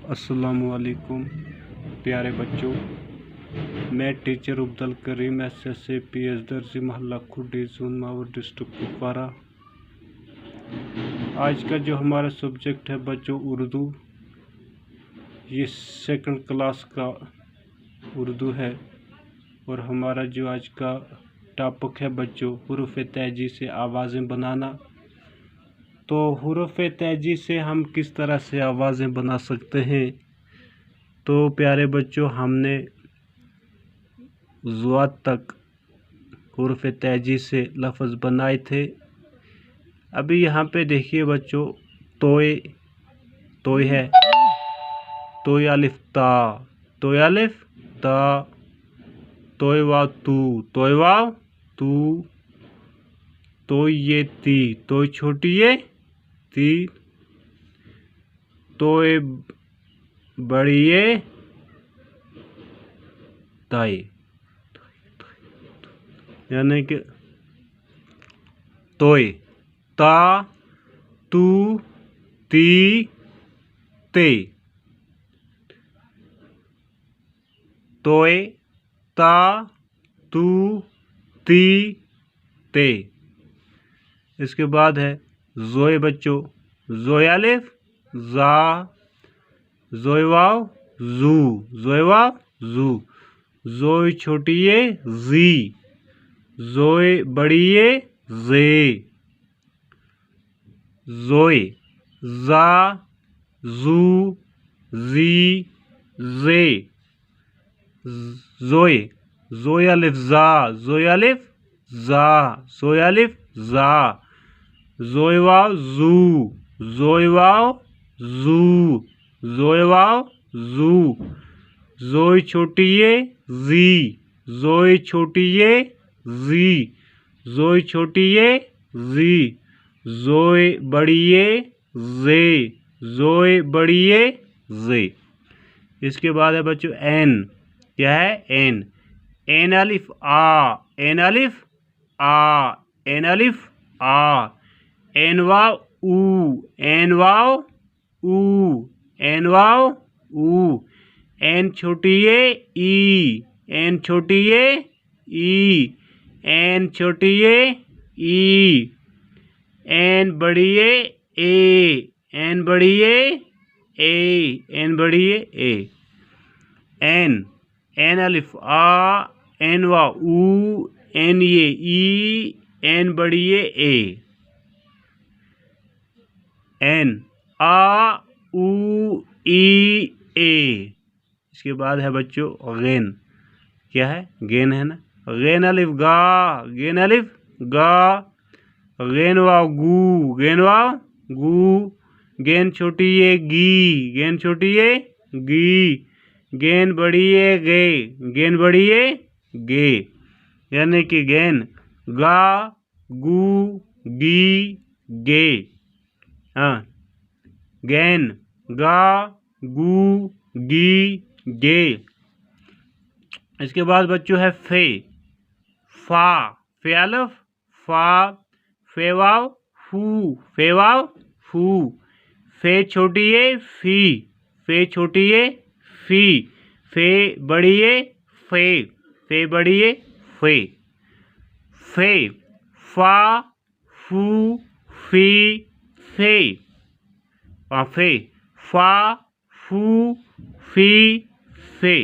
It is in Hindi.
अस्सलामुअलैकुम प्यारे बच्चों, मैं teacher Abdul Karim SSA PS दर्जी मोहल्ला खुडी जोन मावर डिस्ट्रिक्ट कुपवारा। आज का जो हमारा सब्जेक्ट है बच्चों उर्दू, ये सेकंड क्लास का उर्दू है। और हमारा जो आज का टॉपिक है बच्चों हुरूफ तेजी से आवाज़ें बनाना। तो हुरूफ तेजी से हम किस तरह से आवाज़ें बना सकते हैं। तो प्यारे बच्चों, हमने ज़ुआत तक हुरूफ तेजी से लफ्ज़ बनाए थे। अभी यहाँ पे देखिए बच्चों, तोय तोय है, तोय अलिफ ता, तोय अलिफ ता, तोय वाव तू, तोय वाव तू, तोय ये ती, तोय छोटी ये ती, तोय बड़ी ये ताई। यानी कि तोय ता तू ती ते, तोय ता तू ती ते। इसके बाद है जोय बच्चों, जोय अलिफ जा, जोय वाव जू, जोय वाव जू, जोय छोटी ये जी, जोय बड़ी ये जे, जोय जा जू जी जे, जोय जोय अलिफ जा, जोय अलिफ जा, जोय अलिफ जा, जोय वाव जू, जोय वाव जू, जोय वाव जू, जोय छोटी ये जी, जोय छोटी ये जी, जोय छोटी ये जी, जोय बड़ी ये जे, जोय बड़ी ये जे। इसके बाद है बच्चों एन। क्या है? एन। एन अलिफ आ, एन अलिफ आ, एन अलिफ आ, एन वाव ऊ, एन वाव ऊ, एन वाव ऊ, एन छोटी ये ई, एन छोटी ये ई, एन छोटी ये ई, एन बड़ी ये ए, एन बड़ी ये ए, एन बड़ी ये ए। एन। एन अलिफ आ, एन वाव ऊ, एन ये ई, एन बड़ी ये ए। एन आ ऊ ई ए। इसके बाद है बच्चों गैन। क्या है? गैन है ना। गैन अलिफ गा, गैन अलिफ गा, गैन वाव गू, गैन वाव गू, गैन छोटी ये गी, गैन छोटी ये गी, गैन बड़ी ये गे, गैन बड़ी ये गे। यानी कि गैन गा गू गी गे। हाँ, गैन गा गू गी गे। इसके बाद बच्चों है फे। फा, फे अलिफ फा, फे वाव फू, फे वाव फू, फे छोटी ये फी, फे छोटी ये फी, फे बड़ी ये फे, फे बड़ी ये फे। फे, फा, फू, फी, फे। फे, फा, फू, फी, फे।